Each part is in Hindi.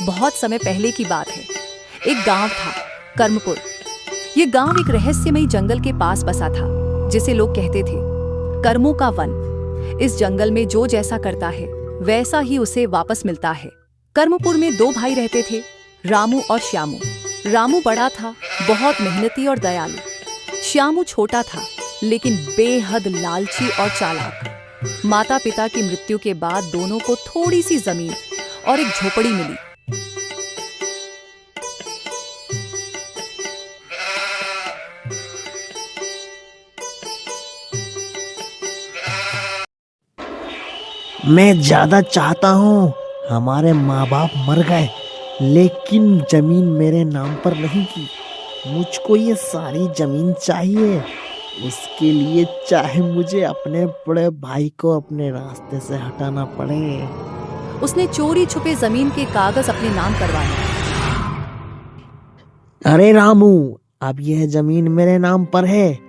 बहुत समय पहले की बात है। एक गांव था, कर्मपुर। ये गांव एक रहस्यमयी जंगल के पास बसा था, जिसे लोग कहते थे कर्मों का वन। इस जंगल में जो जैसा करता है वैसा ही उसे वापस मिलता है। कर्मपुर में दो भाई रहते थे, रामू और श्यामू। रामू बड़ा था, बहुत मेहनती और दयालु। श्यामू छोटा था, लेकिन बेहद लालची और चालाक। माता पिता की मृत्यु के बाद दोनों को थोड़ी सी जमीन और एक झोपड़ी मिली। मैं ज्यादा चाहता हूँ, हमारे माँ बाप मर गए लेकिन जमीन मेरे नाम पर नहीं की। मुझको ये सारी जमीन चाहिए। उसके लिए चाहे मुझे अपने बड़े भाई को अपने रास्ते से हटाना पड़े। उसने चोरी छुपे जमीन के कागज अपने नाम करवा लिए। अरे रामू, अब यह जमीन मेरे नाम पर है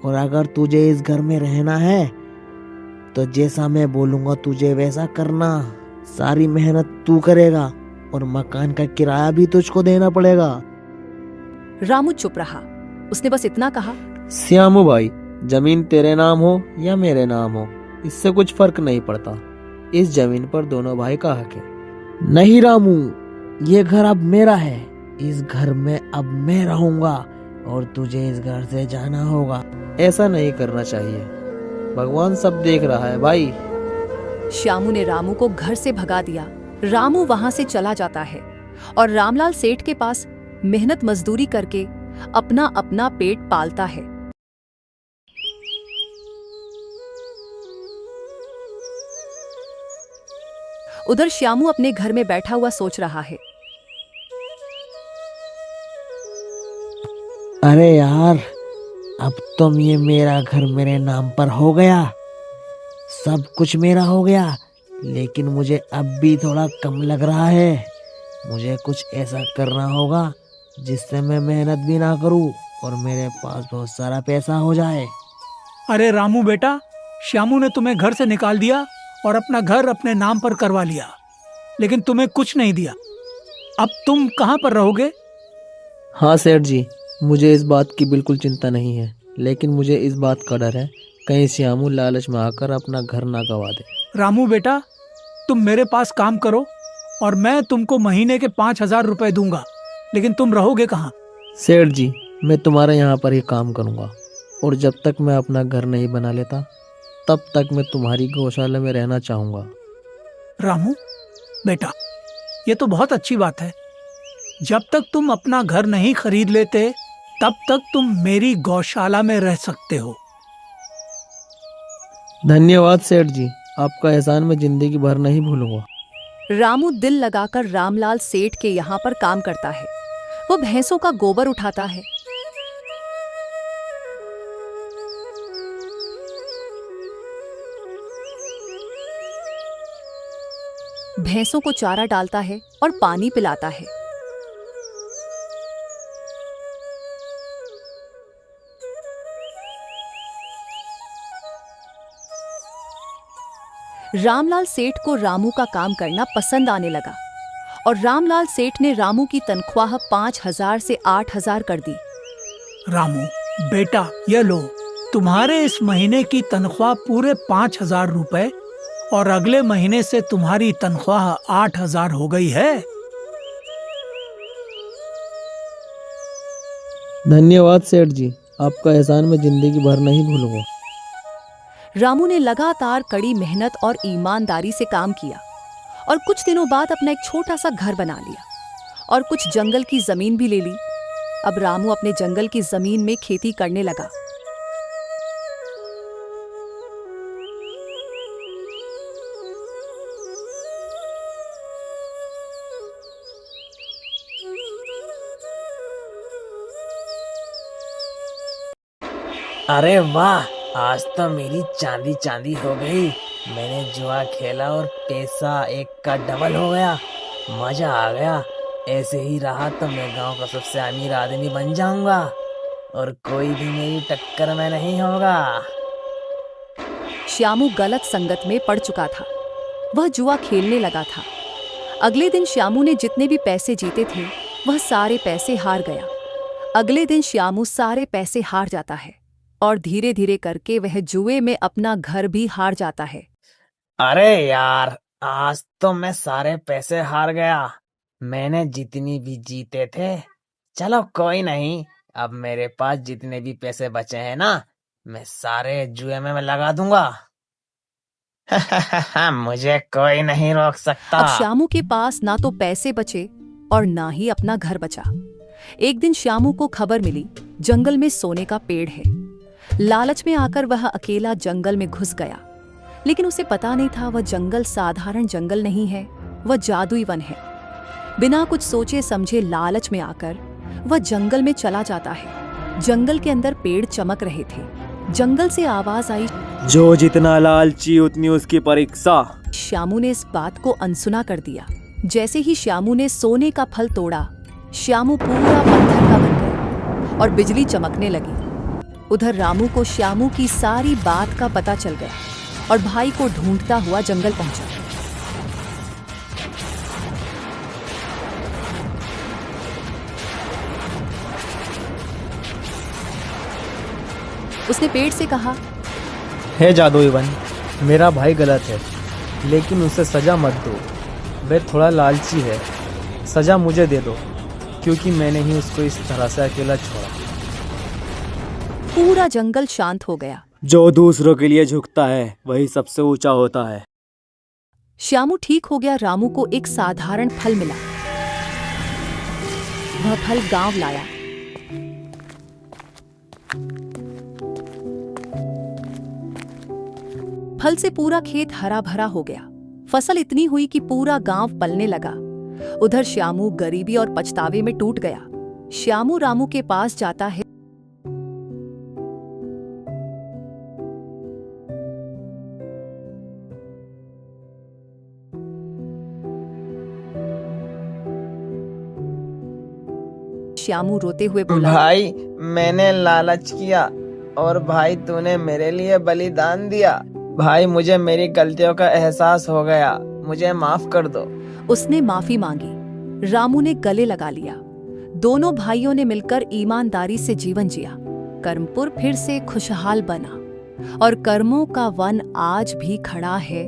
और अगर तुझे इस घर में रहना है तो जैसा मैं बोलूंगा तुझे वैसा करना। सारी मेहनत तू करेगा और मकान का किराया भी तुझको देना पड़ेगा। रामू चुप रहा। उसने बस इतना कहा, श्यामू भाई, जमीन तेरे नाम हो या मेरे नाम हो, इससे कुछ फर्क नहीं पड़ता। इस जमीन पर दोनों भाई का हक है। नहीं रामू, ये घर अब मेरा है। इस घर में अब मैं रहूंगा और तुझे इस घर से जाना होगा। ऐसा नहीं करना चाहिए, भगवान सब देख रहा है भाई। श्यामू ने रामू को घर से भगा दिया। रामू वहां से चला जाता है और रामलाल सेठ के पास मेहनत मजदूरी करके अपना अपना पेट पालता है। उधर श्यामू अपने घर में बैठा हुआ सोच रहा है, अरे यार, अब तो ये मेरा घर मेरे नाम पर हो गया। सब कुछ मेरा हो गया, लेकिन मुझे अब भी थोड़ा कम लग रहा है। मुझे कुछ ऐसा करना होगा जिससे मैं मेहनत भी ना करूं और मेरे पास बहुत सारा पैसा हो जाए। अरे रामू बेटा, श्यामू ने तुम्हें घर से निकाल दिया और अपना घर अपने नाम पर करवा लिया, लेकिन तुम्हें कुछ नहीं दिया। अब तुम कहाँ पर रहोगे? हाँ सेठ जी, मुझे इस बात की बिल्कुल चिंता नहीं है, लेकिन मुझे इस बात का डर है कहीं श्यामू लालच में आकर अपना घर ना गवा दे। रामू बेटा, तुम मेरे पास काम करो और मैं तुमको महीने के 5,000 रुपए दूंगा, लेकिन तुम रहोगे कहाँ? सेठ जी, मैं तुम्हारे यहाँ पर ही काम करूँगा और जब तक मैं अपना घर नहीं बना लेता तब तक मैं तुम्हारी गौशाला में रहना चाहूँगा। रामू बेटा, ये तो बहुत अच्छी बात है। जब तक तुम अपना घर नहीं खरीद लेते तब तक तुम मेरी गौशाला में रह सकते हो। धन्यवाद सेठ जी, आपका एहसान मैं जिंदगी भर नहीं भूलूंगा। रामू दिल लगाकर रामलाल सेठ के यहाँ पर काम करता है। वो भैंसों का गोबर उठाता है, भैंसों को चारा डालता है और पानी पिलाता है। रामलाल सेठ को रामू का काम करना पसंद आने लगा और रामलाल सेठ ने रामू की तनख्वाह 5,000 से 8,000 कर दी। रामू बेटा, ये लो, तुम्हारे इस महीने की तनख्वाह पूरे 5,000 रुपए और अगले महीने से तुम्हारी तनख्वाह 8,000 हो गई है। धन्यवाद सेठ जी, आपका एहसान मैं जिंदगी भर नहीं भूलूंगा। रामू ने लगातार कड़ी मेहनत और ईमानदारी से काम किया और कुछ दिनों बाद अपना एक छोटा सा घर बना लिया और कुछ जंगल की जमीन भी ले ली। अब रामू अपने जंगल की जमीन में खेती करने लगा। अरे वाह, आज तो मेरी चांदी चांदी हो गई। मैंने जुआ खेला और पैसा एक का डबल हो गया। मजा आ गया। ऐसे ही रहा तो मैं गांव का सबसे अमीर आदमी बन जाऊंगा और कोई भी मेरी टक्कर में नहीं होगा। श्यामू गलत संगत में पड़ चुका था। वह जुआ खेलने लगा था। अगले दिन श्यामू ने जितने भी पैसे जीते थे वह सारे पैसे हार गया। अगले दिन श्यामू सारे पैसे हार जाता है और धीरे धीरे करके वह जुए में अपना घर भी हार जाता है। अरे यार, आज तो मैं सारे पैसे हार गया। मैंने जितनी भी जीते थे, चलो कोई नहीं, अब मेरे पास जितने भी पैसे बचे हैं ना, मैं सारे जुए में मैं लगा दूंगा। मुझे कोई नहीं रोक सकता। अब श्यामू के पास ना तो पैसे बचे और ना ही अपना घर बचा। एक दिन श्यामू को खबर मिली जंगल में सोने का पेड़ है। लालच में आकर वह अकेला जंगल में घुस गया, लेकिन उसे पता नहीं था वह जंगल साधारण जंगल नहीं है, वह जादुई वन है। बिना कुछ सोचे समझे लालच में आकर वह जंगल में चला जाता है। जंगल के अंदर पेड़ चमक रहे थे। जंगल से आवाज आई, जो जितना लालची उतनी उसकी परीक्षा। श्यामू ने इस बात को अनसुना कर दिया। जैसे ही श्यामू ने सोने का फल तोड़ा, श्यामू पूरा पत्थर का बन गया और बिजली चमकने लगी। उधर रामू को श्यामू की सारी बात का पता चल गया और भाई को ढूंढता हुआ जंगल पहुंचा। उसने पेड़ से कहा, हे जादुई वन, मेरा भाई गलत है, लेकिन उसे सजा मत दो। वह थोड़ा लालची है, सजा मुझे दे दो, क्योंकि मैंने ही उसको इस तरह से अकेला छोड़ा। पूरा जंगल शांत हो गया। जो दूसरों के लिए झुकता है वही सबसे ऊंचा होता है। श्यामू ठीक हो गया। रामू को एक साधारण फल मिला। वह फल गांव लाया। फल से पूरा खेत हरा भरा हो गया। फसल इतनी हुई कि पूरा गांव पलने लगा। उधर श्यामू गरीबी और पछतावे में टूट गया। श्यामू रामू के पास जाता है। श्यामू रोते हुए बोला, भाई, मैंने लालच किया और भाई तूने मेरे लिए बलिदान दिया। भाई, मुझे मेरी गलतियों का एहसास हो गया, मुझे माफ कर दो। उसने माफी मांगी। रामू ने गले लगा लिया। दोनों भाइयों ने मिलकर ईमानदारी से जीवन जिया। कर्मपुर फिर से खुशहाल बना और कर्मों का वन आज भी खड़ा है